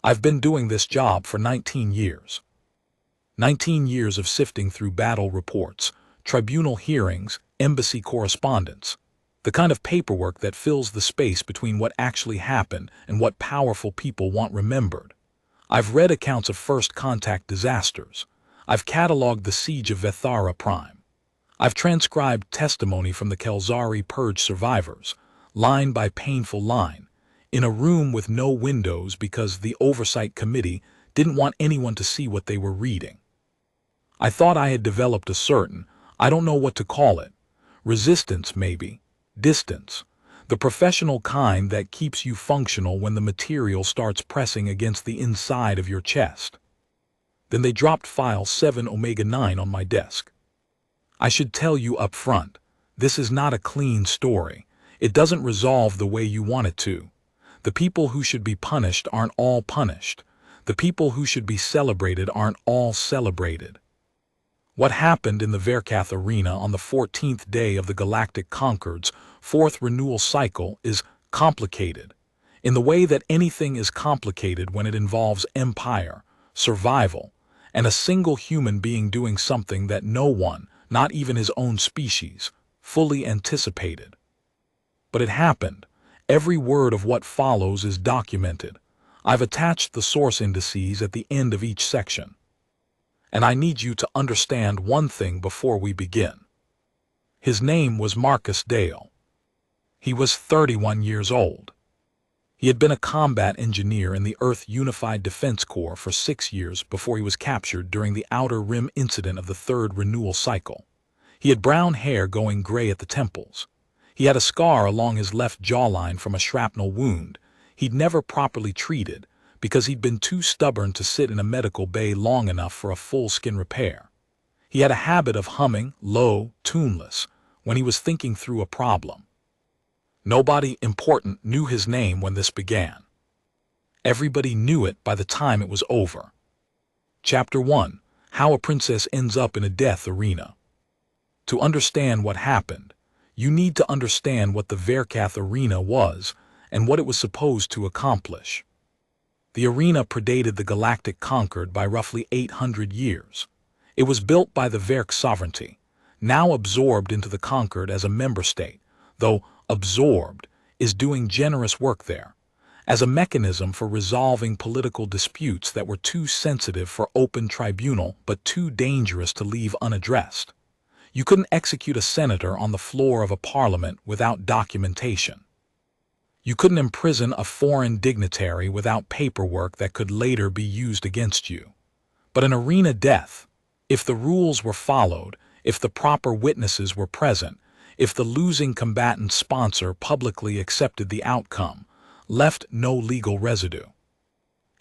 I've been doing this job for 19 years. 19 years of sifting through battle reports, tribunal hearings, embassy correspondence, the kind of paperwork that fills the space between what actually happened and what powerful people want remembered. I've read accounts of first contact disasters. I've cataloged the siege of Vethara Prime. I've transcribed testimony from the Kelzari Purge survivors, line by painful line, in a room with no windows because the oversight committee didn't want anyone to see what they were reading. I thought I had developed a certain, I don't know what to call it, resistance maybe, distance, the professional kind that keeps you functional when the material starts pressing against the inside of your chest. Then they dropped file 7 Omega 9 on my desk. I should tell you up front, this is not a clean story. It doesn't resolve the way you want it to. The people who should be punished aren't all punished. The people who should be celebrated aren't all celebrated. What happened in the Verkath arena on the 14th day of the Galactic Concord's fourth renewal cycle is complicated, in the way that anything is complicated when it involves empire, survival, and a single human being doing something that no one, not even his own species, fully anticipated. But it happened. Every word of what follows is documented. I've attached the source indices at the end of each section. And I need you to understand one thing before we begin. His name was Marcus Dale. He was 31 years old. He had been a combat engineer in the Earth Unified Defense Corps for 6 years before he was captured during the Outer Rim incident of the third renewal cycle. He had brown hair going gray at the temples. He had a scar along his left jawline from a shrapnel wound he'd never properly treated because he'd been too stubborn to sit in a medical bay long enough for a full skin repair. He had a habit of humming, low, tuneless, when he was thinking through a problem. Nobody important knew his name when this began. Everybody knew it by the time it was over. Chapter 1: How a Princess Ends Up in a Death Arena. To understand what happened, you need to understand what the Verkath arena was and what it was supposed to accomplish. The arena predated the Galactic Concord by roughly 800 years. It was built by the Verk sovereignty, now absorbed into the Concord as a member state, though absorbed is doing generous work there, as a mechanism for resolving political disputes that were too sensitive for open tribunal but too dangerous to leave unaddressed. You couldn't execute a senator on the floor of a parliament without documentation. You couldn't imprison a foreign dignitary without paperwork that could later be used against you. But an arena death, if the rules were followed, if the proper witnesses were present, if the losing combatant sponsor publicly accepted the outcome, left no legal residue.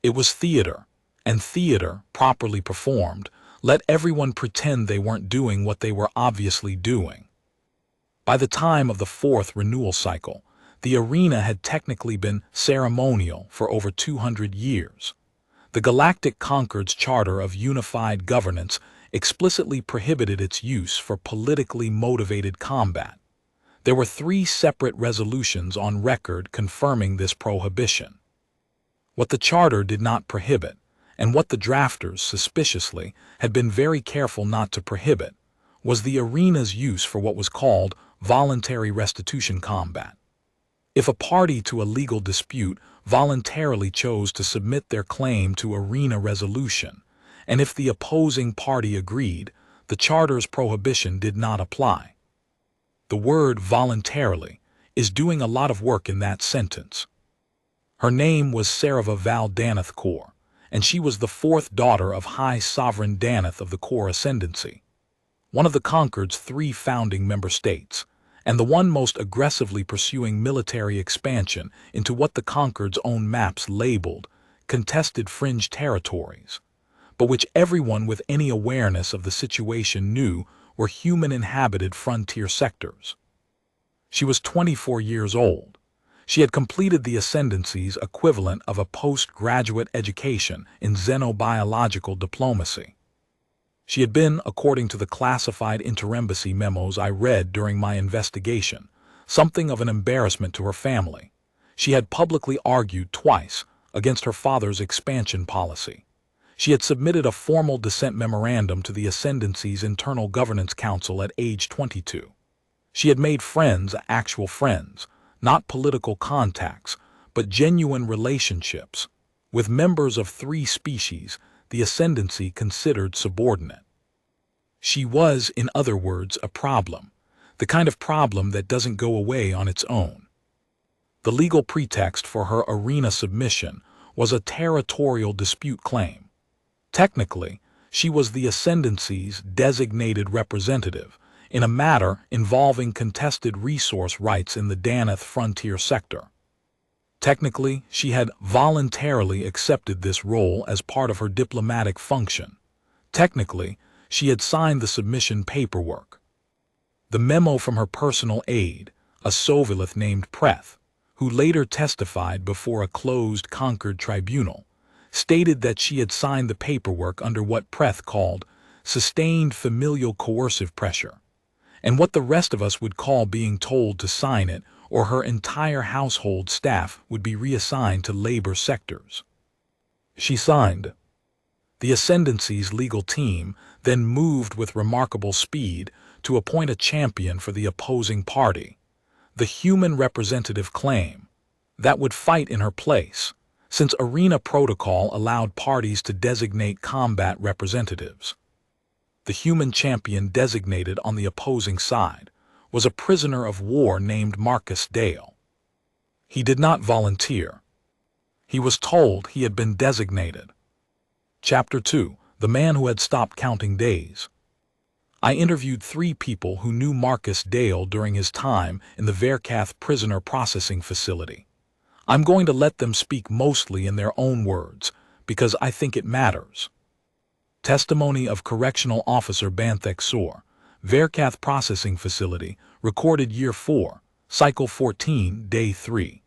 It was theater, and theater, properly performed, let everyone pretend they weren't doing what they were obviously doing. By the time of the fourth renewal cycle, the arena had technically been ceremonial for over 200 years. The Galactic Concord's Charter of Unified Governance explicitly prohibited its use for politically motivated combat. There were 3 separate resolutions on record confirming this prohibition. What the Charter did not prohibit, and what the drafters, suspiciously, had been very careful not to prohibit, was the arena's use for what was called voluntary restitution combat. If a party to a legal dispute voluntarily chose to submit their claim to arena resolution, and if the opposing party agreed, the Charter's prohibition did not apply. The word voluntarily is doing a lot of work in that sentence. Her name was Sarava Val Danath Kaur, and she was the 4th daughter of High Sovereign Danath of the Kaur Ascendancy, one of the Concord's 3 founding member states, and the one most aggressively pursuing military expansion into what the Concord's own maps labeled contested fringe territories, but which everyone with any awareness of the situation knew were human-inhabited frontier sectors. She was 24 years old. She had completed the Ascendancy's equivalent of a postgraduate education in xenobiological diplomacy. She had been, according to the classified interembassy memos I read during my investigation, something of an embarrassment to her family. She had publicly argued twice, against her father's expansion policy. She had submitted a formal dissent memorandum to the Ascendancy's Internal Governance Council at age 22. She had made friends, actual friends, not political contacts, but genuine relationships, with members of 3 species the Ascendancy considered subordinate. She was, in other words, a problem, the kind of problem that doesn't go away on its own. The legal pretext for her arena submission was a territorial dispute claim. Technically, she was the Ascendancy's designated representative in a matter involving contested resource rights in the Danath frontier sector. Technically, she had voluntarily accepted this role as part of her diplomatic function. Technically, she had signed the submission paperwork. The memo from her personal aide, a Sovilith named Preth, who later testified before a closed Concord tribunal, stated that she had signed the paperwork under what Preth called sustained familial coercive pressure, and what the rest of us would call being told to sign it, or her entire household staff would be reassigned to labor sectors. She signed. The Ascendancy's legal team then moved with remarkable speed to appoint a champion for the opposing party, the human representative claim, that would fight in her place, since arena protocol allowed parties to designate combat representatives. The human champion designated on the opposing side was a prisoner of war named Marcus Dale. He did not volunteer. He was told he had been designated. Chapter 2. The Man Who Had Stopped Counting Days. I interviewed 3 people who knew Marcus Dale during his time in the Verkath prisoner processing facility. I'm going to let them speak mostly in their own words, because I think it matters. Testimony of Correctional Officer Banthek Sor, Verkath Processing Facility, recorded Year 4, Cycle 14, Day 3.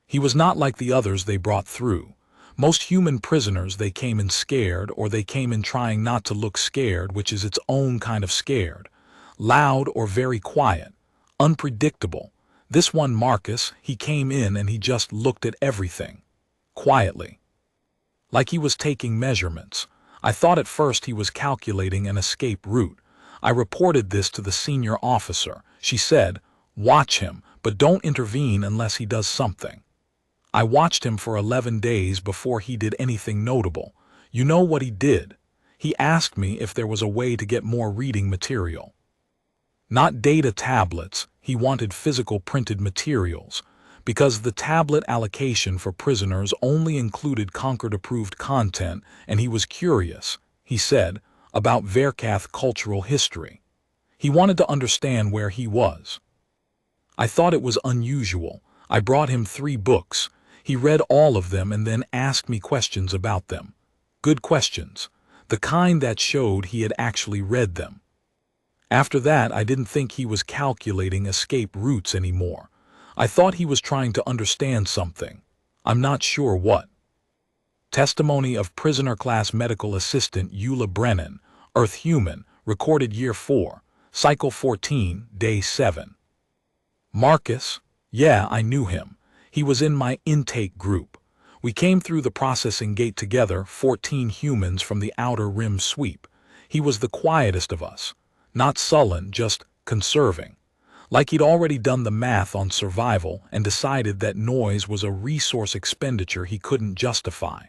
He was not like the others they brought through. Most human prisoners, they came in scared, or they came in trying not to look scared, which is its own kind of scared. Loud or very quiet, unpredictable. This one, Marcus, he came in and he just looked at everything, quietly. Like he was taking measurements. I thought at first he was calculating an escape route. I reported this to the senior officer. She said, "Watch him, but don't intervene unless he does something." I watched him for 11 days before he did anything notable. You know what he did? He asked me if there was a way to get more reading material. Not data tablets, he wanted physical printed materials, because the tablet allocation for prisoners only included Concord-approved content, and he was curious, he said, about Verkath cultural history. He wanted to understand where he was. I thought it was unusual. I brought him 3 books. He read all of them and then asked me questions about them. Good questions, the kind that showed he had actually read them. After that, I didn't think he was calculating escape routes anymore. I thought he was trying to understand something. I'm not sure what. Testimony of Prisoner Class Medical Assistant Eula Brennan, Earth Human, recorded Year 4, Cycle 14, Day 7. Marcus? Yeah, I knew him. He was in my intake group. We came through the processing gate together, 14 humans from the Outer Rim sweep. He was the quietest of us. Not sullen, just conserving. Like he'd already done the math on survival and decided that noise was a resource expenditure he couldn't justify.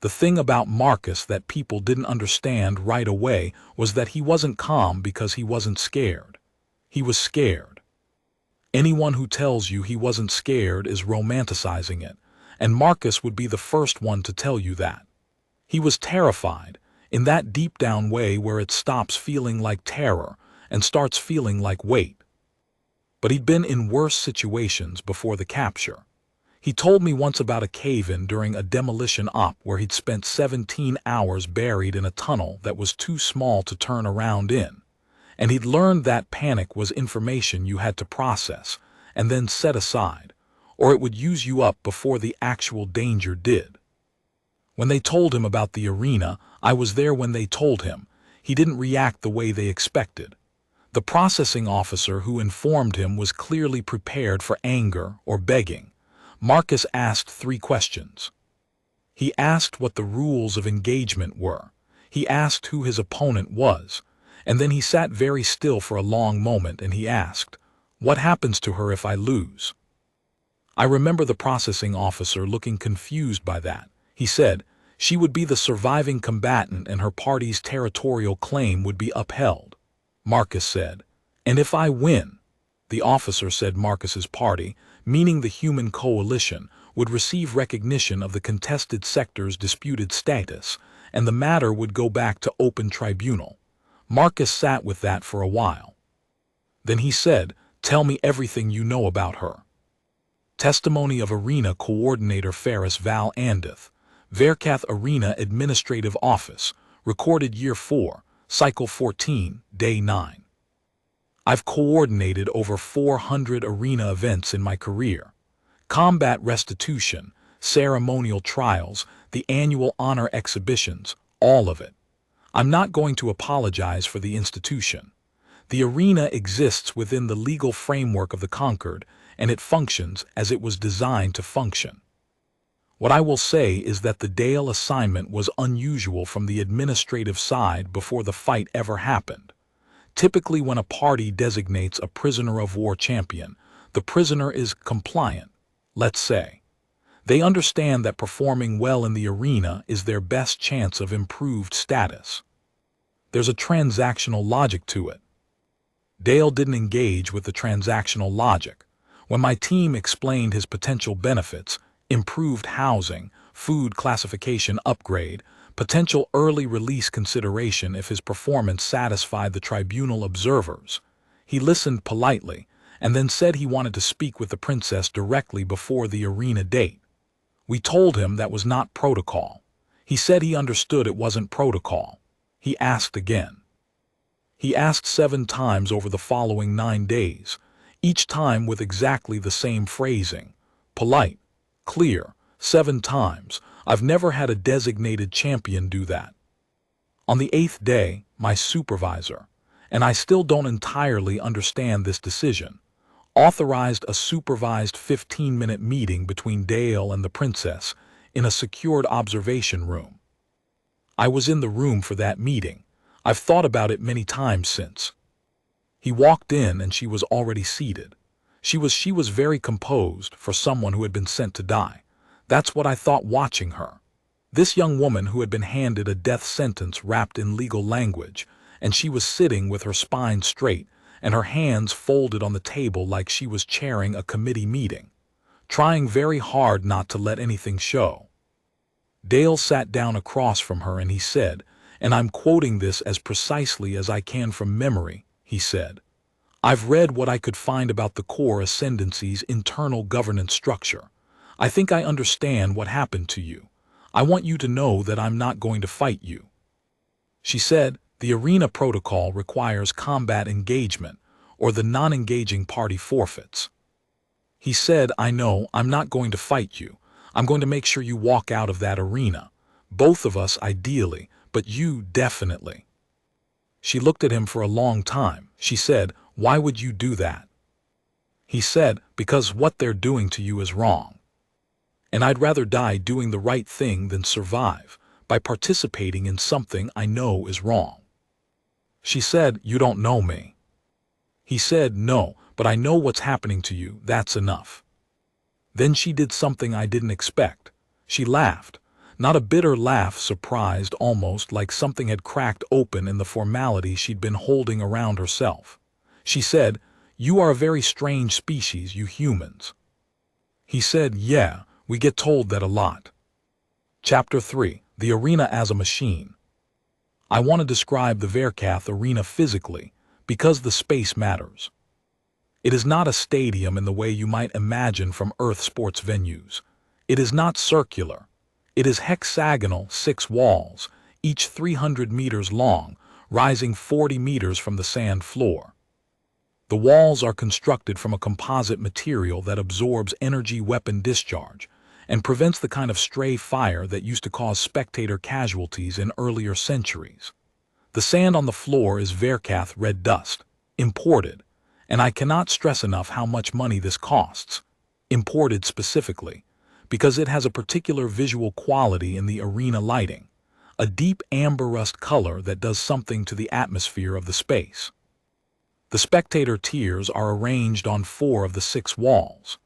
The thing about Marcus that people didn't understand right away was that he wasn't calm because he wasn't scared. He was scared. Anyone who tells you he wasn't scared is romanticizing it, and Marcus would be the first one to tell you that. He was terrified, in that deep down way where it stops feeling like terror and starts feeling like weight. But he'd been in worse situations before the capture. He told me once about a cave-in during a demolition op where he'd spent 17 hours buried in a tunnel that was too small to turn around in, and he'd learned that panic was information you had to process and then set aside, or it would use you up before the actual danger did. When they told him about the arena, I was there when they told him. He didn't react the way they expected. The processing officer who informed him was clearly prepared for anger or begging. Marcus asked 3 questions. He asked what the rules of engagement were. He asked who his opponent was. And then he sat very still for a long moment and he asked, "What happens to her if I lose?" I remember the processing officer looking confused by that. He said, "She would be the surviving combatant and her party's territorial claim would be upheld." Marcus said, "And if I win?" The officer said Marcus's party, meaning the Human Coalition, would receive recognition of the contested sector's disputed status, and the matter would go back to open tribunal. Marcus sat with that for a while. Then he said, "Tell me everything you know about her." Testimony of Arena Coordinator Ferris Val Andith, Verkath Arena Administrative Office, recorded Year 4, Cycle 14, Day 9. I've coordinated over 400 arena events in my career. Combat restitution, ceremonial trials, the annual honor exhibitions, all of it. I'm not going to apologize for the institution. The arena exists within the legal framework of the conquered, and it functions as it was designed to function. What I will say is that the Dale assignment was unusual from the administrative side before the fight ever happened. Typically, when a party designates a prisoner of war champion, the prisoner is compliant, let's say. They understand that performing well in the arena is their best chance of improved status. There's a transactional logic to it. Dale didn't engage with the transactional logic. When my team explained his potential benefits, improved housing, food classification upgrade, potential early release consideration if his performance satisfied the tribunal observers, he listened politely and then said he wanted to speak with the princess directly before the arena date. We told him that was not protocol. He said he understood it wasn't protocol. He asked again. He asked 7 times over the following 9 days, each time with exactly the same phrasing. Polite, clear, 7 times. I've never had a designated champion do that. On the 8th day, my supervisor, and I still don't entirely understand this decision, authorized a supervised 15-minute meeting between Dale and the princess in a secured observation room. I was in the room for that meeting. I've thought about it many times since. He walked in and she was already seated. She was very composed for someone who had been sent to die. That's what I thought watching her. This young woman who had been handed a death sentence wrapped in legal language, and she was sitting with her spine straight and her hands folded on the table like she was chairing a committee meeting, trying very hard not to let anything show. Dale sat down across from her and he said, and I'm quoting this as precisely as I can from memory, he said, "I've read what I could find about the core ascendancy's internal governance structure. I think I understand what happened to you. I want you to know that I'm not going to fight you." She said, "The arena protocol requires combat engagement, or the non-engaging party forfeits." He said, "I know, I'm not going to fight you. I'm going to make sure you walk out of that arena. Both of us ideally, but you definitely." She looked at him for a long time. She said, "Why would you do that?" He said, "Because what they're doing to you is wrong. And I'd rather die doing the right thing than survive by participating in something I know is wrong." She said, "You don't know me." He said, "No, but I know what's happening to you, that's enough." Then she did something I didn't expect. She laughed. Not a bitter laugh, surprised almost, like something had cracked open in the formality she'd been holding around herself. She said, "You are a very strange species, you humans." He said, "Yeah, we get told that a lot." Chapter 3. The Arena as a Machine. I want to describe the Verkath Arena physically, because the space matters. It is not a stadium in the way you might imagine from Earth sports venues. It is not circular. It is hexagonal, 6 walls, each 300 meters long, rising 40 meters from the sand floor. The walls are constructed from a composite material that absorbs energy weapon discharge and prevents the kind of stray fire that used to cause spectator casualties in earlier centuries. The sand on the floor is Verkath red dust, imported, and I cannot stress enough how much money this costs. imported specifically, because it has a particular visual quality in the arena lighting, a deep amber rust color that does something to the atmosphere of the space. The spectator tiers are arranged on 4 of the 6 walls.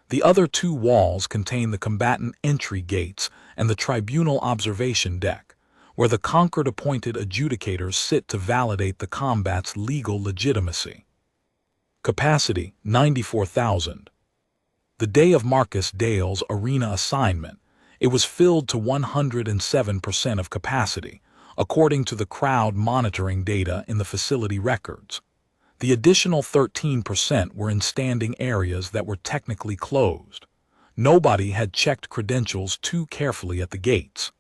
The other 2 walls contain the combatant entry gates and the tribunal observation deck, where the conquered appointed adjudicators sit to validate the combat's legal legitimacy. Capacity 94,000. The day of Marcus Dale's arena assignment, it was filled to 107% of capacity, according to the crowd monitoring data in the facility records. The additional 13% were in standing areas that were technically closed. Nobody had checked credentials too carefully at the gates.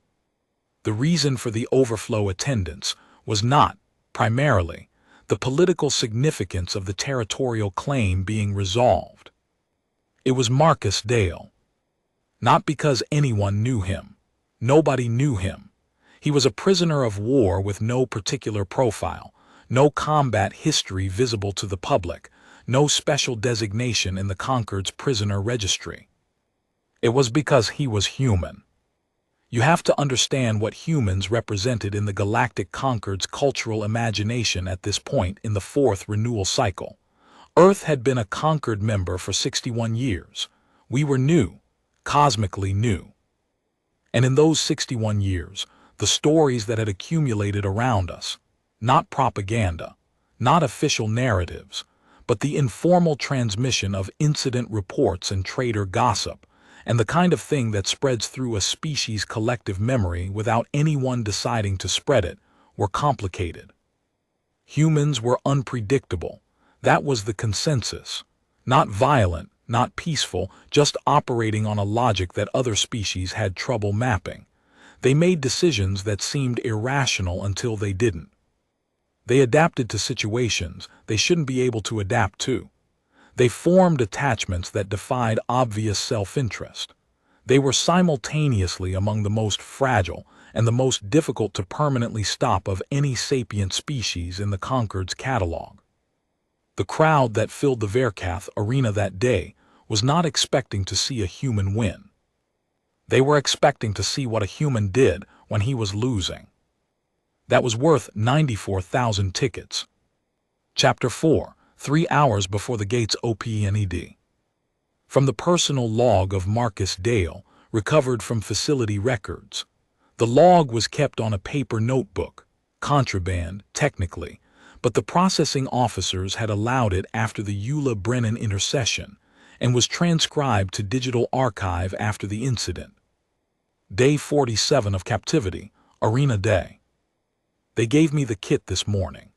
The reason for the overflow attendance was not, primarily, the political significance of the territorial claim being resolved. It was Marcus Dale. Not because anyone knew him. Nobody knew him. He was a prisoner of war with no particular profile, no combat history visible to the public, no special designation in the Concord's prisoner registry. It was because he was human. You have to understand what humans represented in the Galactic Concord's cultural imagination at this point in the 4th renewal cycle. Earth had been a Concord member for 61 years. We were new, cosmically new. And in those 61 years, the stories that had accumulated around us, not propaganda, not official narratives, but the informal transmission of incident reports and trader gossip, and the kind of thing that spreads through a species' collective memory without anyone deciding to spread it, were complicated. Humans were unpredictable. That was the consensus. Not violent, not peaceful, just operating on a logic that other species had trouble mapping. They made decisions that seemed irrational until they didn't. They adapted to situations they shouldn't be able to adapt to. They formed attachments that defied obvious self-interest. They were simultaneously among the most fragile and the most difficult to permanently stop of any sapient species in the Concord's catalog. The crowd that filled the Verkath arena that day was not expecting to see a human win. They were expecting to see what a human did when he was losing. That was worth 94,000 tickets. Chapter 4, 3 hours before the gates opened. From the personal log of Marcus Dale, recovered from facility records. The log was kept on a paper notebook, contraband, technically, but the processing officers had allowed it after the Eula-Brennan intercession and was transcribed to digital archive after the incident. Day 47 of captivity, Arena Day. They gave me the kit this morning.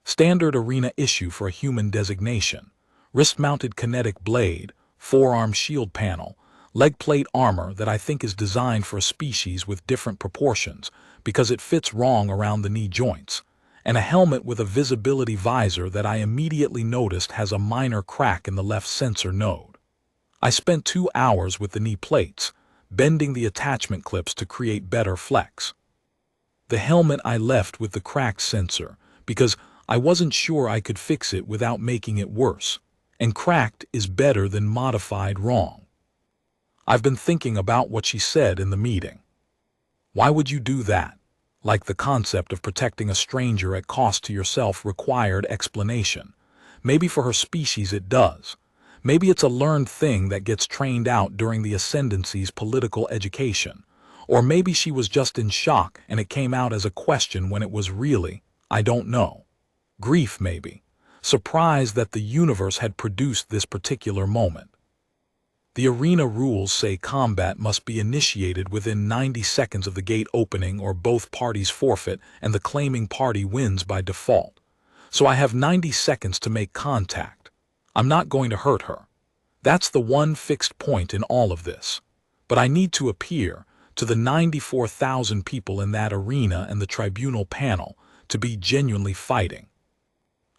Standard arena issue for a human designation. Wrist-mounted kinetic blade, forearm shield panel, leg plate armor that I think is designed for a species with different proportions because it fits wrong around the knee joints, and a helmet with a visibility visor that I immediately noticed has a minor crack in the left sensor node. I spent 2 hours with the knee plates, bending the attachment clips to create better flex. The helmet I left with the cracked sensor because I wasn't sure I could fix it without making it worse, and cracked is better than modified wrong. I've been thinking about what she said in the meeting. Why would you do that? Like the concept of protecting a stranger at cost to yourself required explanation. Maybe for her species it does. Maybe it's a learned thing that gets trained out during the ascendancy's political education. Or maybe she was just in shock and it came out as a question when it was really, I don't know. Grief maybe. Surprise that the universe had produced this particular moment. The arena rules say combat must be initiated within 90 seconds of the gate opening or both parties forfeit and the claiming party wins by default. So I have 90 seconds to make contact. I'm not going to hurt her. That's the one fixed point in all of this. But I need to appear to the 94,000 people in that arena and the tribunal panel to be genuinely fighting.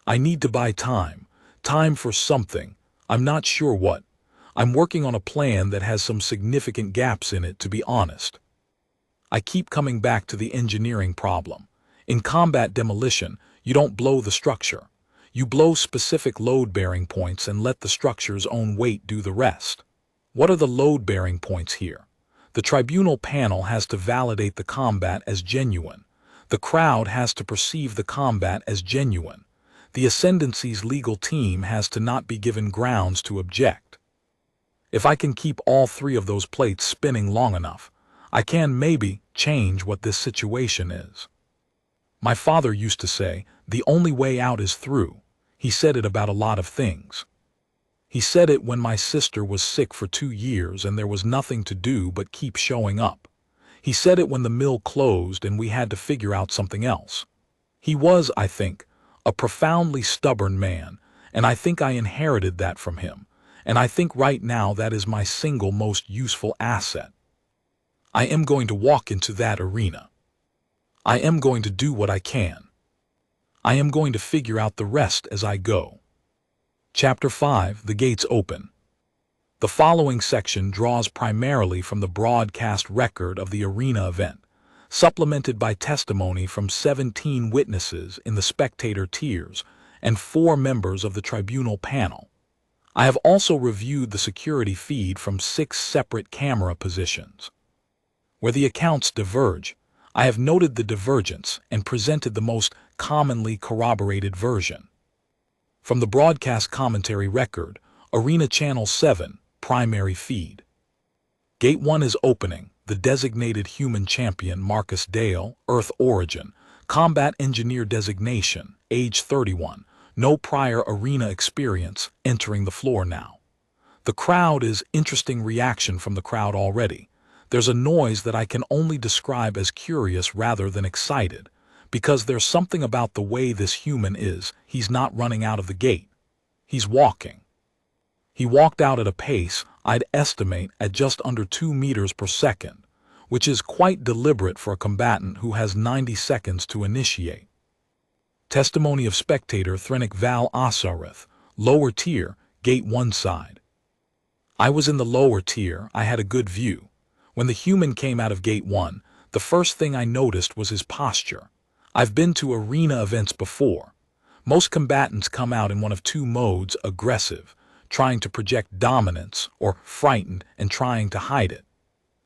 I need to buy time for something, I'm not sure what. I'm working on a plan that has some significant gaps in it, to be honest. I keep coming back to the engineering problem. In combat demolition, you don't blow the structure. You blow specific load-bearing points and let the structure's own weight do the rest. What are the load-bearing points here? The tribunal panel has to validate the combat as genuine. The crowd has to perceive the combat as genuine. The Ascendancy's legal team has to not be given grounds to object. If I can keep all three of those plates spinning long enough, I can maybe change what this situation is. My father used to say, the only way out is through. He said it about a lot of things. He said it when my sister was sick for 2 years and there was nothing to do but keep showing up. He said it when the mill closed and we had to figure out something else. He was, I think, a profoundly stubborn man, and I think I inherited that from him, and I think right now that is my single most useful asset. I am going to walk into that arena. I am going to do what I can. I am going to figure out the rest as I go. Chapter 5: The Gates Open. The following section draws primarily from the broadcast record of the arena event, supplemented by testimony from 17 witnesses in the spectator tiers and 4 members of the tribunal panel. I have also reviewed the security feed from 6 separate camera positions. Where the accounts diverge, I have noted the divergence and presented the most commonly corroborated version. From the broadcast commentary record, Arena Channel 7, primary feed. Gate 1 is opening. The designated human champion Marcus Dale, Earth origin, combat engineer designation, age 31, no prior arena experience, entering the floor now. The crowd is interesting reaction from the crowd already. There's a noise that I can only describe as curious rather than excited, because there's something about the way this human is. He's not running out of the gate. He's walking. He walked out at a pace I'd estimate at just under 2 meters per second, which is quite deliberate for a combatant who has 90 seconds to initiate. Testimony of spectator Threnik Val Asareth, lower tier, gate 1 side. I was in the lower tier. I had a good view. When the human came out of gate 1, the first thing I noticed was his posture. I've been to arena events before. Most combatants come out in one of 2 modes: aggressive, trying to project dominance, or frightened and trying to hide it.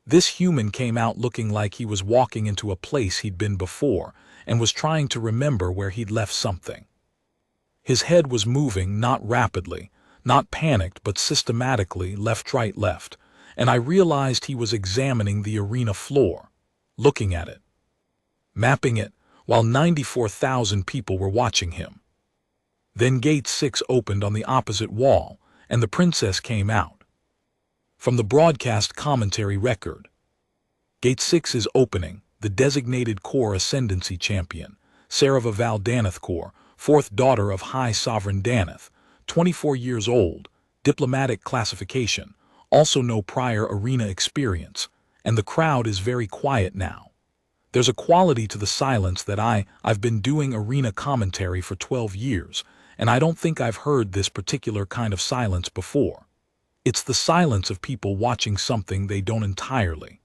This human came out looking like he was walking into a place he'd been before and was trying to remember where he'd left something. His head was moving, not rapidly, not panicked, but systematically, left, right, left, and I realized he was examining the arena floor, looking at it, mapping it, while 94,000 people were watching him. Then Gate 6 opened on the opposite wall, and the princess came out. From the broadcast commentary record, Gate 6 is opening. The designated core ascendancy champion, Sarava Val Danath Core, 4th daughter of High Sovereign Danath, 24 years old, diplomatic classification, also no prior arena experience, and the crowd is very quiet now. There's a quality to the silence that I've been doing arena commentary for 12 years, and I don't think I've heard this particular kind of silence before. It's the silence of people watching something they don't entirely.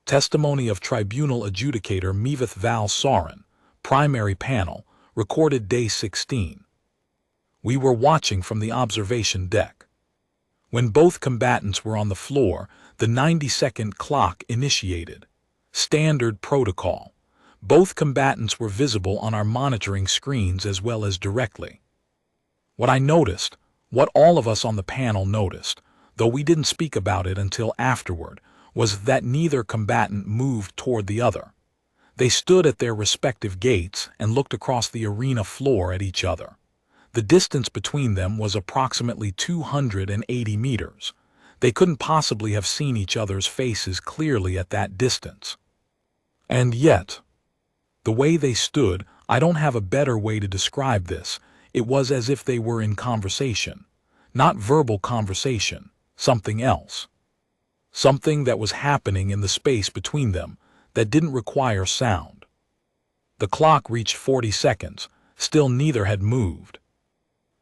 Testimony of tribunal adjudicator Mevith Val Sarin, primary panel, recorded day 16. We were watching from the observation deck. When both combatants were on the floor, the 90-second clock initiated. Standard protocol. Both combatants were visible on our monitoring screens as well as directly. What I noticed, what all of us on the panel noticed, though we didn't speak about it until afterward, was that neither combatant moved toward the other. They stood at their respective gates and looked across the arena floor at each other. The distance between them was approximately 280 meters. They couldn't possibly have seen each other's faces clearly at that distance. And yet, the way they stood, I don't have a better way to describe this. It was as if they were in conversation. Not verbal conversation, something else. Something that was happening in the space between them that didn't require sound. The clock reached 40 seconds. Still neither had moved.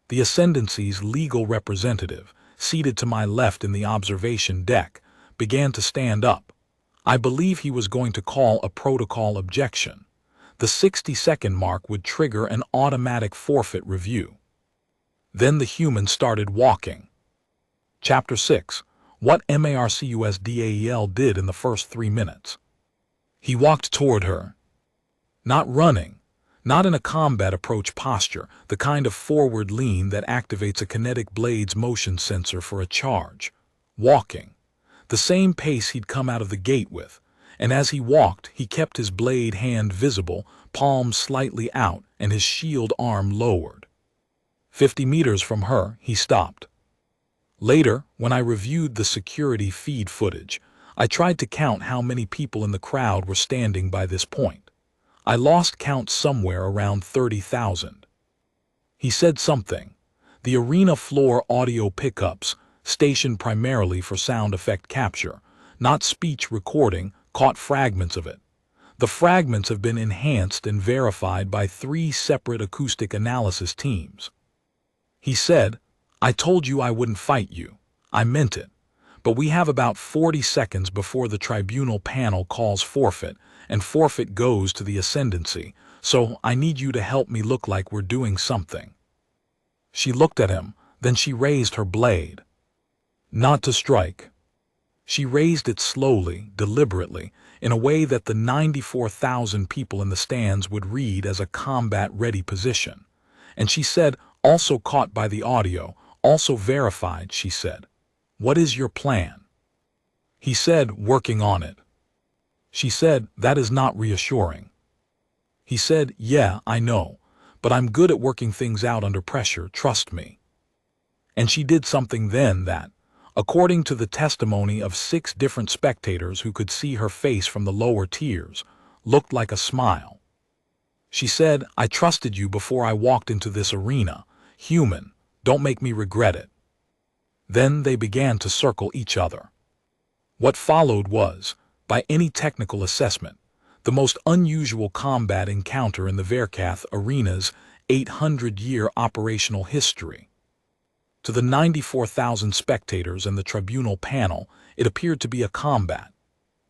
The Ascendancy's legal representative, seated to my left in the observation deck, began to stand up. I believe he was going to call a protocol objection. The 60-second mark would trigger an automatic forfeit review. Then the human started walking. Chapter 6. what MARCUSDAEL did in the first 3 minutes. He walked toward her. Not running, not in a combat approach posture, the kind of forward lean that activates a kinetic blade's motion sensor for a charge. Walking, the same pace he'd come out of the gate with, and as he walked, he kept his blade hand visible, palm slightly out, and his shield arm lowered. 50 meters from her, he stopped. Later, when I reviewed the security feed footage, I tried to count how many people in the crowd were standing by this point. I lost count somewhere around 30,000. He said something. The arena floor audio pickups, stationed primarily for sound effect capture, not speech recording, caught fragments of it. The fragments have been enhanced and verified by 3 separate acoustic analysis teams. He said, "I told you I wouldn't fight you. I meant it. But we have about 40 seconds before the tribunal panel calls forfeit, and forfeit goes to the ascendancy, so I need you to help me look like we're doing something." She looked at him, then she raised her blade. Not to strike. She raised it slowly, deliberately, in a way that the 94,000 people in the stands would read as a combat-ready position. And she said, also caught by the audio, also verified, she said, "What is your plan?" He said, "Working on it." She said, "That is not reassuring." He said, "Yeah, I know, but I'm good at working things out under pressure, trust me." And she did something then that, according to the testimony of 6 different spectators who could see her face from the lower tiers, looked like a smile. She said, "I trusted you before I walked into this arena. Human, don't make me regret it." Then they began to circle each other. What followed was, by any technical assessment, the most unusual combat encounter in the Verkath arena's 800-year operational history. To the 94,000 spectators and the tribunal panel, it appeared to be a combat.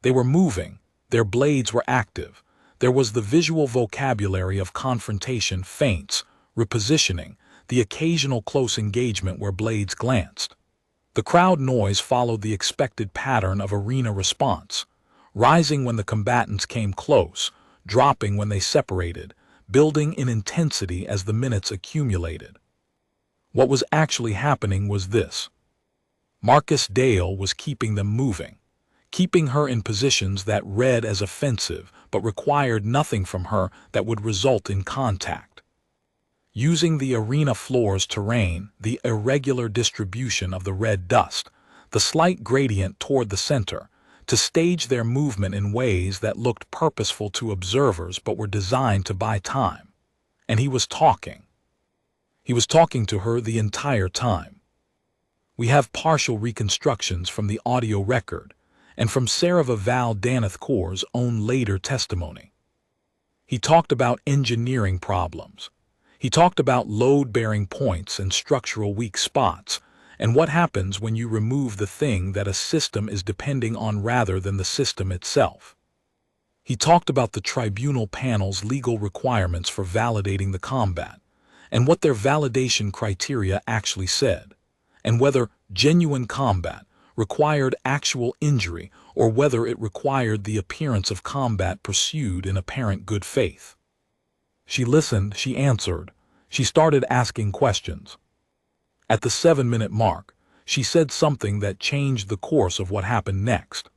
They were moving, their blades were active, there was the visual vocabulary of confrontation, feints, repositioning, the occasional close engagement where blades glanced. The crowd noise followed the expected pattern of arena response, rising when the combatants came close, dropping when they separated, building in intensity as the minutes accumulated. What was actually happening was this. Marcus Dale was keeping them moving, keeping her in positions that read as offensive but required nothing from her that would result in contact. Using the arena floor's terrain, the irregular distribution of the red dust, the slight gradient toward the center, to stage their movement in ways that looked purposeful to observers but were designed to buy time. And he was talking. He was talking to her the entire time. We have partial reconstructions from the audio record and from Sarava Val Danath Kaur's own later testimony. He talked about engineering problems. He talked about load-bearing points and structural weak spots, and what happens when you remove the thing that a system is depending on rather than the system itself. He talked about the tribunal panel's legal requirements for validating the combat, and what their validation criteria actually said, and whether genuine combat required actual injury or whether it required the appearance of combat pursued in apparent good faith. She listened, she answered, she started asking questions. At the 7-minute mark, she said something that changed the course of what happened next.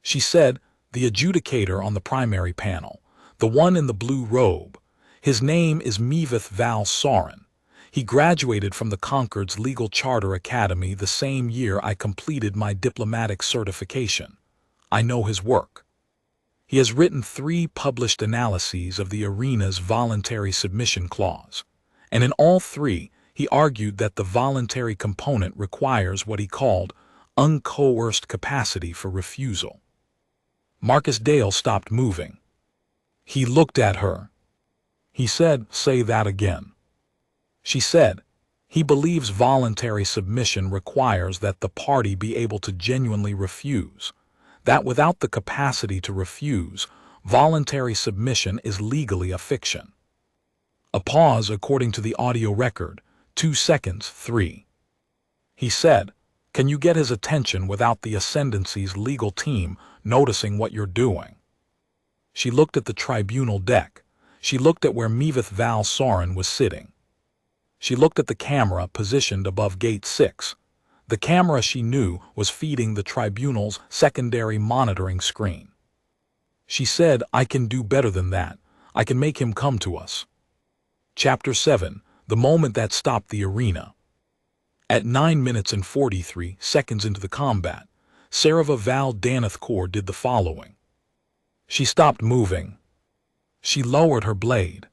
She said, "The adjudicator on the primary panel, the one in the blue robe, his name is Mevith Val Soren. He graduated from the Concord's Legal Charter Academy the same year I completed my diplomatic certification. I know his work. He has written 3 published analyses of the arena's voluntary submission clause, and in all 3, he argued that the voluntary component requires what he called uncoerced capacity for refusal." Marcus Dale stopped moving. He looked at her. He said, "Say that again." She said, "He believes voluntary submission requires that the party be able to genuinely refuse, that without the capacity to refuse, voluntary submission is legally a fiction." A pause according to the audio record, 2 seconds, 3. He said, Can you get his attention without the Ascendancy's legal team noticing what you're doing? She looked at the tribunal deck. She looked at where Mevith Val Soren was sitting. She looked at the camera positioned above Gate 6. The camera, she knew, was feeding the tribunal's secondary monitoring screen. She said, I can do better than that. I can make him come to us. Chapter 7. The moment that stopped the arena. At 9 minutes and 43 seconds into the combat, Sarava Val Daneth Kaur did the following. She stopped moving. She lowered her blade.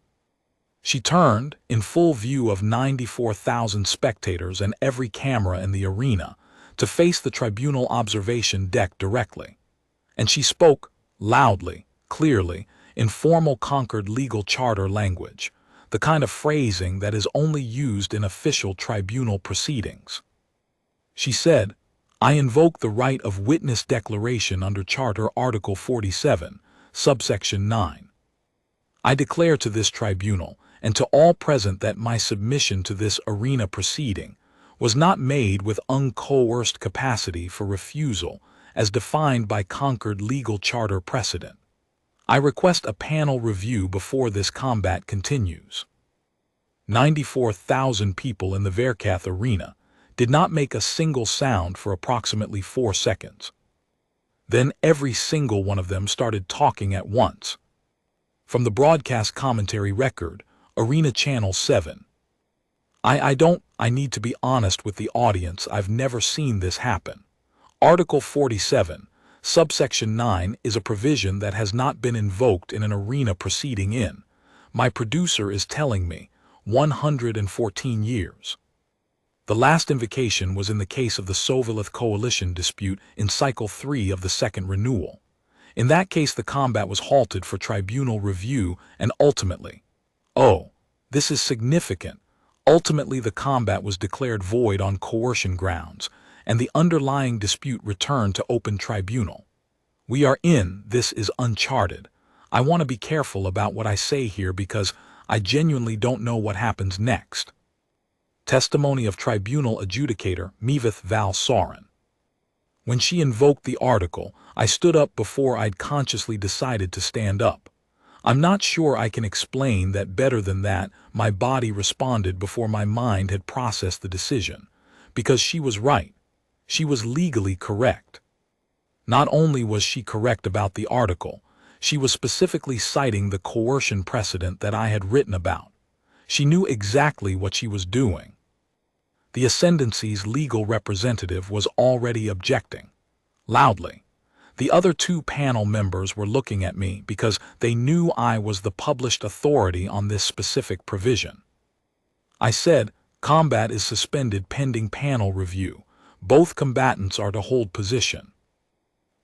She turned, in full view of 94,000 spectators and every camera in the arena, to face the tribunal observation deck directly. And she spoke, loudly, clearly, in formal Concord legal charter language, the kind of phrasing that is only used in official tribunal proceedings. She said, I invoke the right of witness declaration under Charter Article 47, subsection 9. I declare to this tribunal and to all present that my submission to this arena proceeding was not made with uncoerced capacity for refusal as defined by Concord legal charter precedent. I request a panel review before this combat continues. 94,000 people in the Verkath arena did not make a single sound for approximately 4 seconds. Then every single one of them started talking at once. From the broadcast commentary record, Arena Channel 7. I need to be honest with the audience, I've never seen this happen. Article 47, subsection 9 is a provision that has not been invoked in an arena proceeding in, my producer is telling me, 114 years. The last invocation was in the case of the Sovilith Coalition dispute in Cycle 3 of the second renewal. In that case the combat was halted for tribunal review and ultimately, oh, this is significant, ultimately the combat was declared void on coercion grounds, and the underlying dispute returned to open tribunal. We are in, this is uncharted. I want to be careful about what I say here because I genuinely don't know what happens next. Testimony of Tribunal Adjudicator Mevith Val Soren. When she invoked the article, I stood up before I'd consciously decided to stand up. I'm not sure I can explain that better than that. My body responded before my mind had processed the decision, because she was right. She was legally correct. Not only was she correct about the article, she was specifically citing the coercion precedent that I had written about. She knew exactly what she was doing. The Ascendancy's legal representative was already objecting, loudly. The other 2 panel members were looking at me because they knew I was the published authority on this specific provision. I said, combat is suspended pending panel review. Both combatants are to hold position.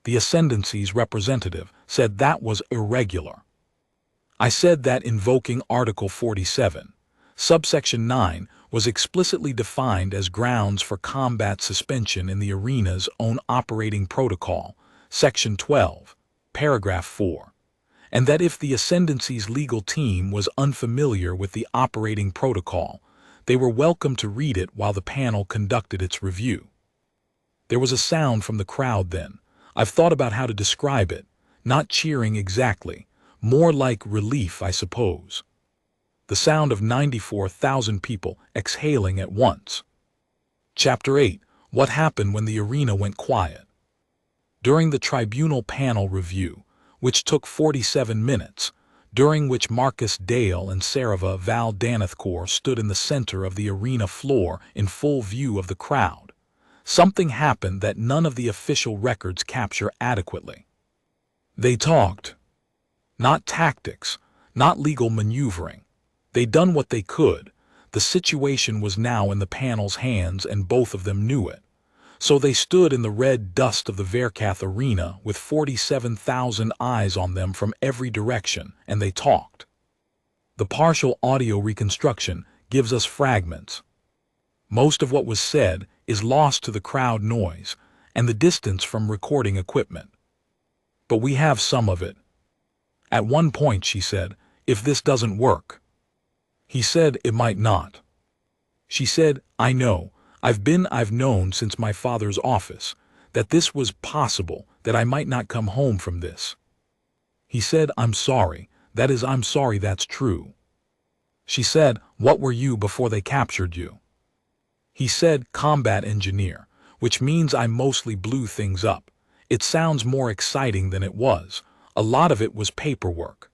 The Ascendancy's representative said that was irregular. I said that invoking Article 47, subsection 9, was explicitly defined as grounds for combat suspension in the arena's own operating protocol, Section 12, Paragraph 4, and that if the Ascendancy's legal team was unfamiliar with the operating protocol, they were welcome to read it while the panel conducted its review. There was a sound from the crowd then. I've thought about how to describe it, not cheering exactly, more like relief, I suppose. The sound of 94,000 people exhaling at once. Chapter 8. What happened when the arena went quiet? During the tribunal panel review, which took 47 minutes, during which Marcus Dale and Sarava Val Daneth Kaur stood in the center of the arena floor in full view of the crowd, something happened that none of the official records capture adequately. They talked. Not tactics, not legal maneuvering. They'd done what they could. The situation was now in the panel's hands and both of them knew it. So they stood in the red dust of the Verkath arena with 47,000 eyes on them from every direction, and they talked. The partial audio reconstruction gives us fragments. Most of what was said is lost to the crowd noise and the distance from recording equipment. But we have some of it. At one point she said, "If this doesn't work." He said it might not. She said, "I know, I've known since my father's office that this was possible, that I might not come home from this. He said, I'm sorry. That is, I'm sorry that's true. She said, what were you before they captured you? He said, combat engineer, which means I mostly blew things up. It sounds more exciting than it was. A lot of it was paperwork.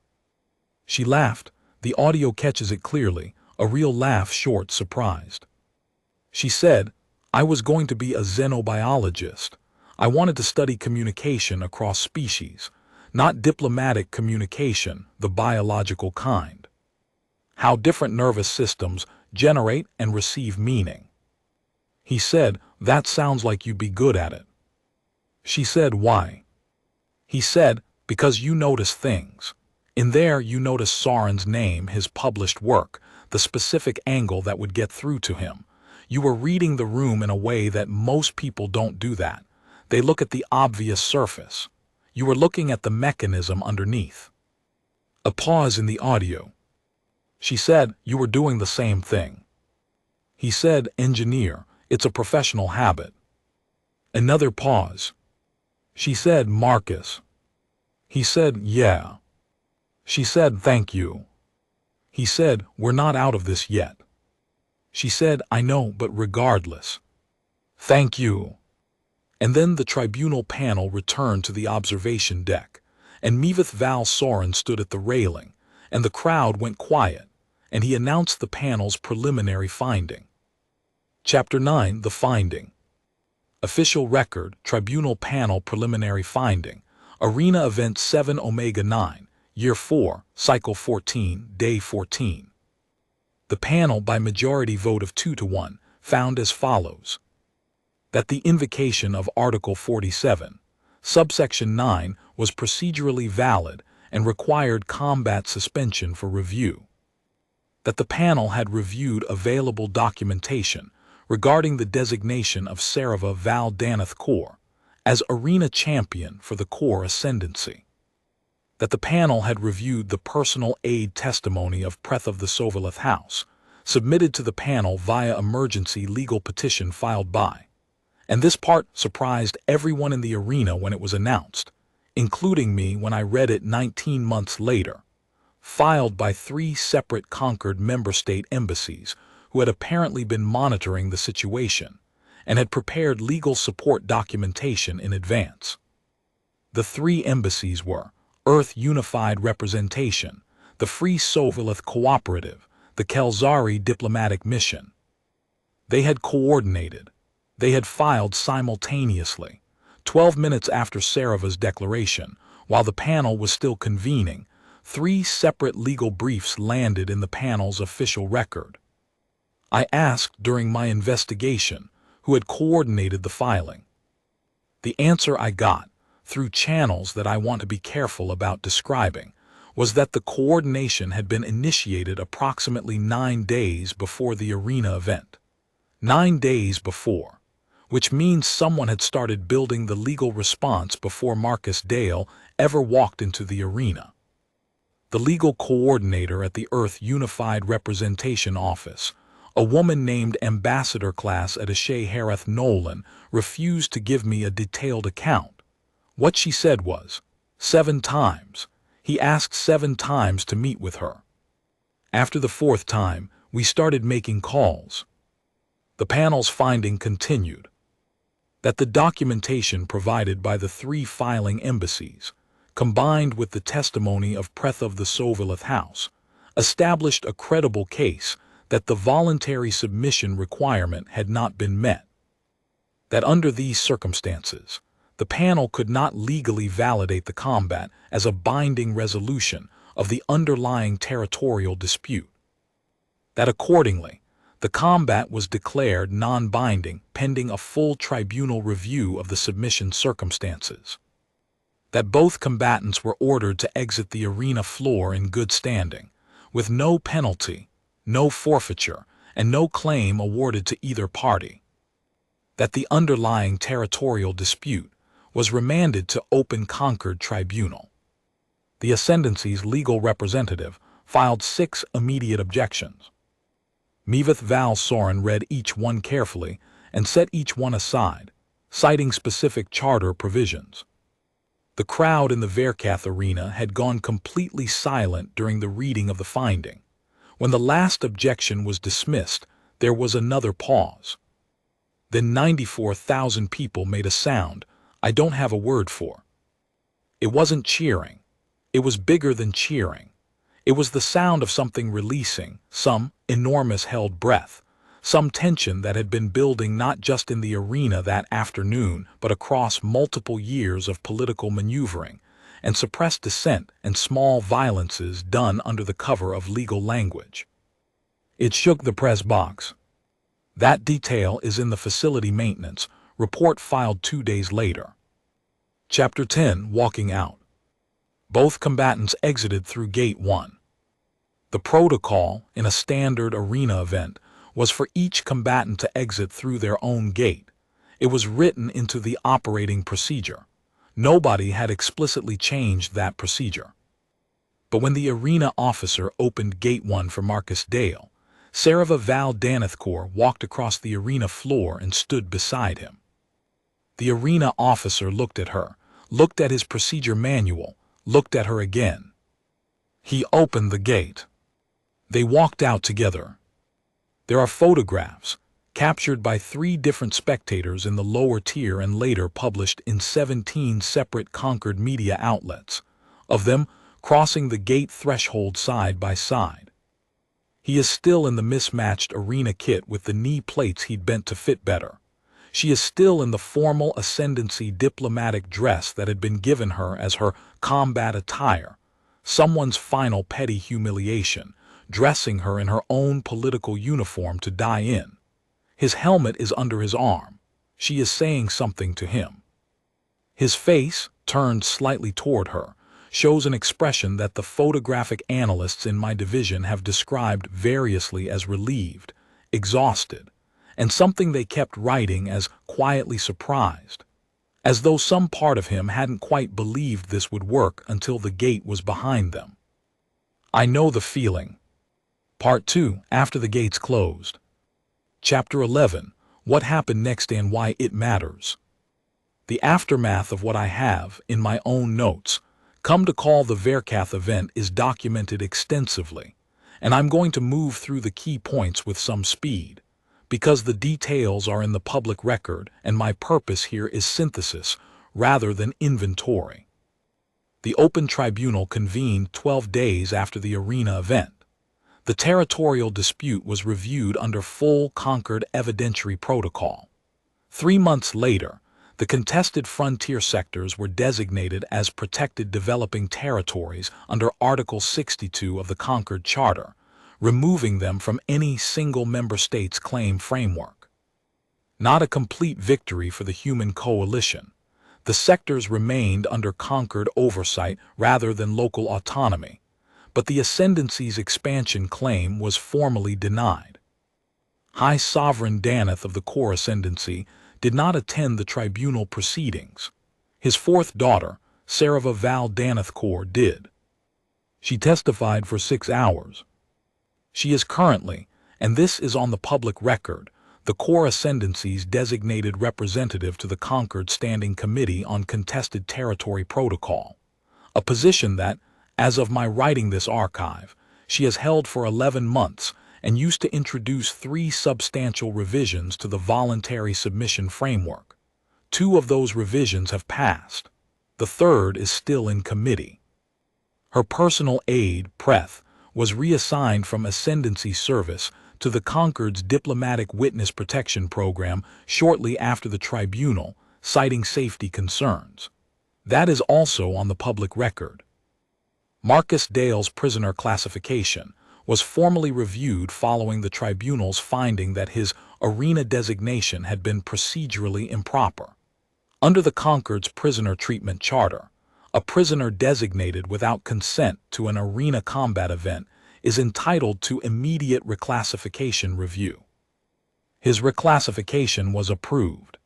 She laughed. The audio catches it clearly, a real laugh, short, surprised. She said, I was going to be a xenobiologist. I wanted to study communication across species, not diplomatic communication, the biological kind. How different nervous systems generate and receive meaning. He said, that sounds like you'd be good at it. She said, why? He said, because you notice things. In there you notice Soren's name, his published work, the specific angle that would get through to him. You were reading the room in a way that most people don't do that. They look at the obvious surface. You were looking at the mechanism underneath. A pause in the audio. She said, you were doing the same thing. He said, engineer, it's a professional habit. Another pause. She said, Marcus. He said, yeah. She said, thank you. He said, we're not out of this yet. She said, I know, but regardless. Thank you. And then the tribunal panel returned to the observation deck, and Mevith Val Soren stood at the railing, and the crowd went quiet, and he announced the panel's preliminary finding. Chapter 9, The Finding. Official Record, Tribunal Panel Preliminary Finding, Arena Event 7 Omega 9, Year 4, Cycle 14, Day 14. The panel, by majority vote of 2-1, found as follows. That the invocation of Article 47, Subsection 9, was procedurally valid and required combat suspension for review. That the panel had reviewed available documentation regarding the designation of Sarava Val Danath Corps as arena champion for the Corps ascendancy. That the panel had reviewed the personal aid testimony of Preth of the Sovalith House, submitted to the panel via emergency legal petition filed by, and this part surprised everyone in the arena when it was announced, including me when I read it 19 months later, filed by 3 separate conquered member state embassies who had apparently been monitoring the situation and had prepared legal support documentation in advance. The 3 embassies were Earth Unified Representation, the Free Sovalith Cooperative, the Kelzari Diplomatic Mission. They had coordinated. They had filed simultaneously, 12 minutes after Sarava's declaration, while the panel was still convening. 3 separate legal briefs landed in the panel's official record. I asked during my investigation who had coordinated the filing. The answer I got, through channels that I want to be careful about describing, was that the coordination had been initiated approximately 9 days before the arena event. 9 days before, which means someone had started building the legal response before Marcus Dale ever walked into the arena. The legal coordinator at the Earth Unified Representation Office, a woman named Ambassador Class at Ashay Hareth Nolan, refused to give me a detailed account. What she said was, 7 times. He asked 7 times to meet with her. After the 4th time, we started making calls. The panel's finding continued. That the documentation provided by the 3 filing embassies, combined with the testimony of Preth of the Sovalith House, established a credible case that the voluntary submission requirement had not been met. That under these circumstances, the panel could not legally validate the combat as a binding resolution of the underlying territorial dispute. That accordingly, the combat was declared non-binding pending a full tribunal review of the submission circumstances. That both combatants were ordered to exit the arena floor in good standing, with no penalty, no forfeiture, and no claim awarded to either party. That the underlying territorial dispute was remanded to open Concord Tribunal. The Ascendancy's legal representative filed 6 immediate objections. Mevith Val Soren read each one carefully and set each one aside, citing specific charter provisions. The crowd in the Verkath arena had gone completely silent during the reading of the finding. When the last objection was dismissed, there was another pause. Then 94,000 people made a sound I don't have a word for. It wasn't cheering. It was bigger than cheering. It was the sound of something releasing, some enormous held breath, some tension that had been building not just in the arena that afternoon, but across multiple years of political maneuvering and suppressed dissent and small violences done under the cover of legal language. It shook the press box. That detail is in the facility maintenance report filed 2 days later. Chapter 10, Walking Out. Both combatants exited through Gate 1. The protocol in a standard arena event was for each combatant to exit through their own gate. It was written into the operating procedure. Nobody had explicitly changed that procedure. But when the arena officer opened Gate 1 for Marcus Dale, Sarava Val Danithkor walked across the arena floor and stood beside him. The arena officer looked at her, looked at his procedure manual, looked at her again. He opened the gate. They walked out together. There are photographs, captured by 3 different spectators in the lower tier and later published in 17 separate Concord media outlets, of them crossing the gate threshold side by side. He is still in the mismatched arena kit with the knee plates he'd bent to fit better. She is still in the formal ascendancy diplomatic dress that had been given her as her combat attire, someone's final petty humiliation, dressing her in her own political uniform to die in. His helmet is under his arm. She is saying something to him. His face, turned slightly toward her, shows an expression that the photographic analysts in my division have described variously as relieved, exhausted, and something they kept writing as quietly surprised, as though some part of him hadn't quite believed this would work until the gate was behind them. I know the feeling. Part 2, After the Gates Closed. Chapter 11, What Happened Next and Why It Matters. The aftermath of what I have, in my own notes, come to call the Verkath event is documented extensively, and I'm going to move through the key points with some speed, because the details are in the public record and my purpose here is synthesis rather than inventory. The Open Tribunal convened 12 days after the arena event. The territorial dispute was reviewed under full Concord evidentiary protocol. 3 months later, the contested frontier sectors were designated as protected developing territories under Article 62 of the Concord Charter, removing them from any single member state's claim framework. Not a complete victory for the human coalition. The sectors remained under Concord oversight rather than local autonomy, but the ascendancy's expansion claim was formally denied. High Sovereign Danith of the Core Ascendancy did not attend the tribunal proceedings. His 4th daughter, Sarava Val Danithkor, did. She testified for 6 hours. She is currently, and this is on the public record, the Core Ascendancy's designated representative to the Concord Standing Committee on Contested Territory Protocol, a position that, as of my writing this archive, she has held for 11 months and used to introduce 3 substantial revisions to the voluntary submission framework. 2 of those revisions have passed. The 3rd is still in committee. Her personal aide, Preth, was reassigned from ascendancy service to the Concord's Diplomatic Witness Protection Program shortly after the tribunal, citing safety concerns. That is also on the public record. Marcus Dale's prisoner classification was formally reviewed following the tribunal's finding that his arena designation had been procedurally improper. Under the Concord's prisoner treatment charter, a prisoner designated without consent to an arena combat event is entitled to immediate reclassification review. His reclassification was approved.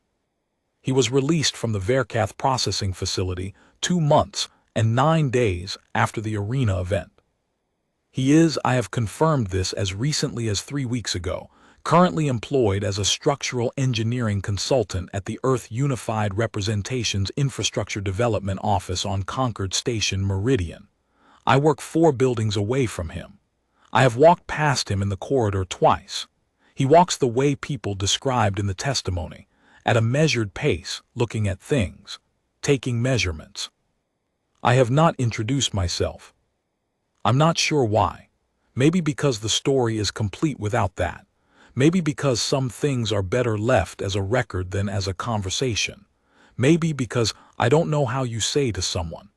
He was released from the Verkath processing facility 2 months and 9 days after the arena event. He is, I have confirmed this as recently as 3 weeks ago, currently employed as a structural engineering consultant at the Earth Unified Representations Infrastructure Development Office on Concord Station, Meridian. I work 4 buildings away from him. I have walked past him in the corridor twice. He walks the way people described in the testimony, at a measured pace, looking at things, taking measurements. I have not introduced myself. I'm not sure why. Maybe because the story is complete without that. Maybe because some things are better left as a record than as a conversation. Maybe because I don't know how you say to someone,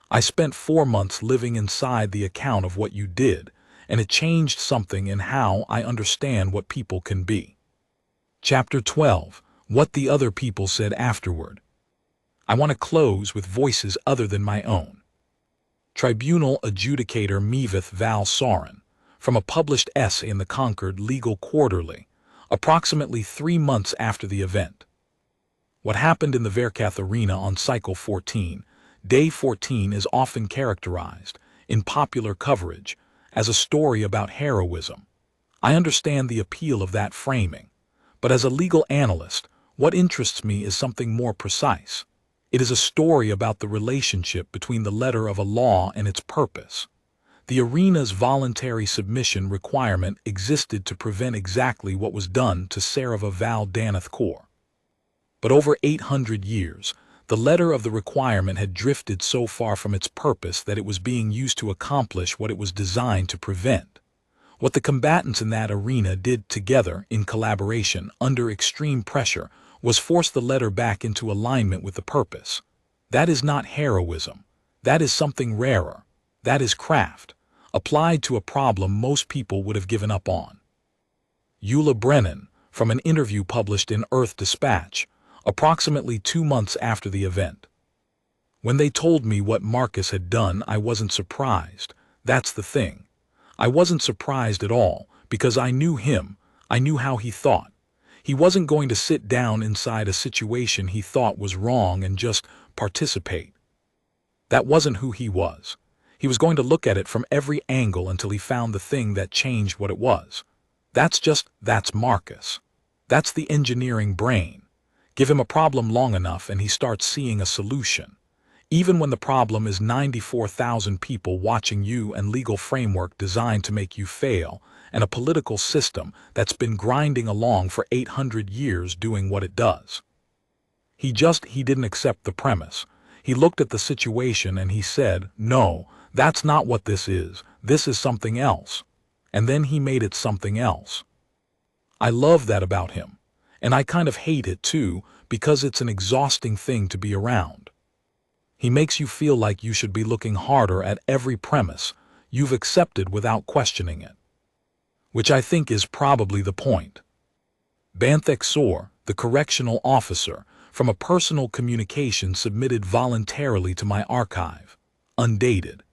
I spent 4 months living inside the account of what you did, and it changed something in how I understand what people can be. Chapter 12. What the other people said afterward. I want to close with voices other than my own. Tribunal Adjudicator Mevith Val Soren, from a published essay in the Concord Legal Quarterly, approximately 3 months after the event. What happened in the Verkath Arena on Cycle 14, Day 14, is often characterized, in popular coverage, as a story about heroism. I understand the appeal of that framing, but as a legal analyst, what interests me is something more precise. It is a story about the relationship between the letter of a law and its purpose. The arena's voluntary submission requirement existed to prevent exactly what was done to Sarava Val Danath Kaur. But over 800 years, the letter of the requirement had drifted so far from its purpose that it was being used to accomplish what it was designed to prevent. What the combatants in that arena did together, in collaboration, under extreme pressure, was force the letter back into alignment with the purpose. That is not heroism. That is something rarer. That is craft, applied to a problem most people would have given up on. Eula Brennan, from an interview published in Earth Dispatch, approximately 2 months after the event. When they told me what Marcus had done, I wasn't surprised. That's the thing. I wasn't surprised at all, because I knew him. I knew how he thought. He wasn't going to sit down inside a situation he thought was wrong and just participate. That wasn't who he was. He was going to look at it from every angle until he found the thing that changed what it was. That's Marcus. That's the engineering brain. Give him a problem long enough and he starts seeing a solution. Even when the problem is 94,000 people watching you and legal framework designed to make you fail, and a political system that's been grinding along for 800 years doing what it does. He didn't accept the premise. He looked at the situation and he said, no, that's not what this is something else. And then he made it something else. I love that about him. And I kind of hate it too, because it's an exhausting thing to be around. He makes you feel like you should be looking harder at every premise you've accepted without questioning it. Which I think is probably the point. Banthek Sor, the correctional officer, from a personal communication submitted voluntarily to my archive, undated.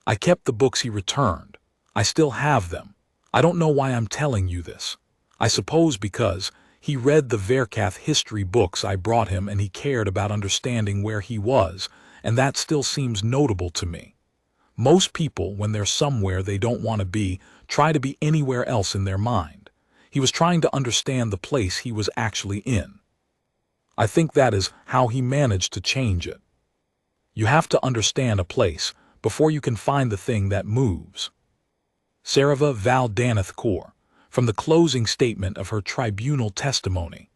I kept the books he returned. I still have them. I don't know why I'm telling you this. I suppose because he read the Verkath history books I brought him and he cared about understanding where he was, and that still seems notable to me. Most people, when they're somewhere they don't want to be, try to be anywhere else in their mind. He was trying to understand the place he was actually in. I think that is how he managed to change it. You have to understand a place before you can find the thing that moves. Sarava Val Danath Kaur, from the closing statement of her tribunal testimony.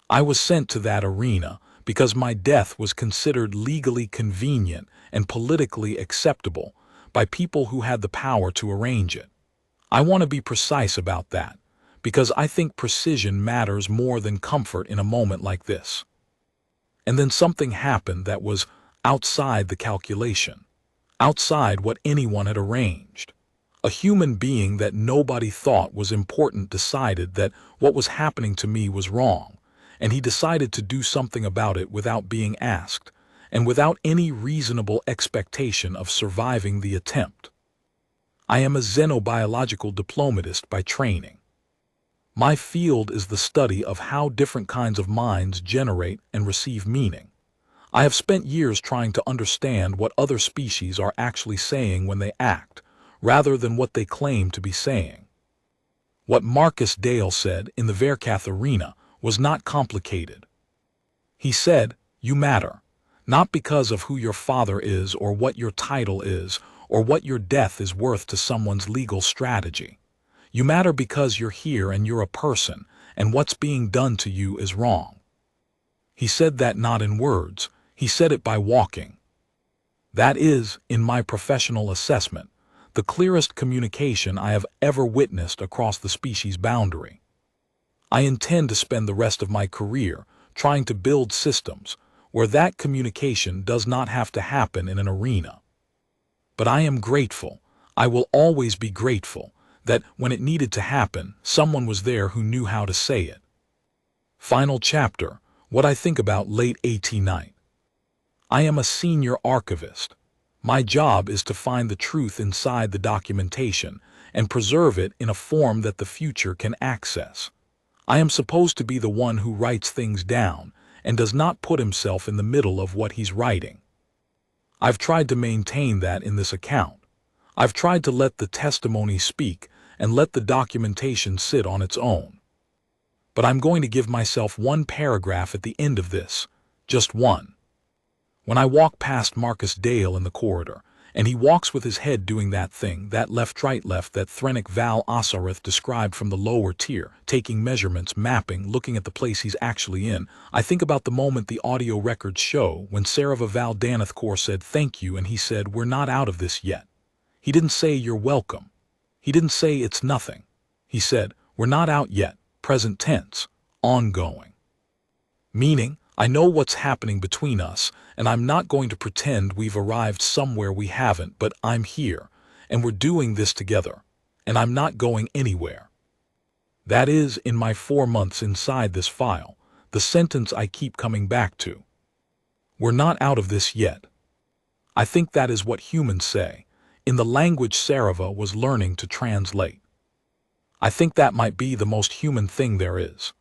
I was sent to that arena because my death was considered legally convenient and politically acceptable by people who had the power to arrange it. I want to be precise about that, because I think precision matters more than comfort in a moment like this. And then something happened that was outside the calculation, outside what anyone had arranged. A human being that nobody thought was important decided that what was happening to me was wrong, and he decided to do something about it without being asked, and without any reasonable expectation of surviving the attempt. I am a xenobiological diplomatist by training. My field is the study of how different kinds of minds generate and receive meaning. I have spent years trying to understand what other species are actually saying when they act, rather than what they claim to be saying. What Marcus Dale said in the Verkath arena was not complicated. He said, "You matter, not because of who your father is or what your title is or what your death is worth to someone's legal strategy. You matter because you're here and you're a person, and what's being done to you is wrong." He said that not in words, he said it by walking. That is, in my professional assessment, the clearest communication I have ever witnessed across the species boundary. I intend to spend the rest of my career trying to build systems where that communication does not have to happen in an arena. But I am grateful, I will always be grateful, that when it needed to happen, someone was there who knew how to say it. Final chapter, what I think about late 1890. I am a senior archivist. My job is to find the truth inside the documentation and preserve it in a form that the future can access. I am supposed to be the one who writes things down and does not put himself in the middle of what he's writing. I've tried to maintain that in this account. I've tried to let the testimony speak and let the documentation sit on its own. But I'm going to give myself one paragraph at the end of this, just one. When I walk past Marcus Dale in the corridor, and he walks with his head doing that thing, that left-right left that Threnic Val Osarith described from the lower tier, taking measurements, mapping, looking at the place he's actually in, I think about the moment the audio records show when Sarava Val Danithkor said thank you and he said, "We're not out of this yet." He didn't say you're welcome. He didn't say it's nothing. He said, "We're not out yet," present tense, ongoing. Meaning, I know what's happening between us, and I'm not going to pretend we've arrived somewhere we haven't, but I'm here, and we're doing this together, and I'm not going anywhere. That is, in my 4 months inside this file, the sentence I keep coming back to. We're not out of this yet. I think that is what humans say, in the language Sarava was learning to translate. I think that might be the most human thing there is.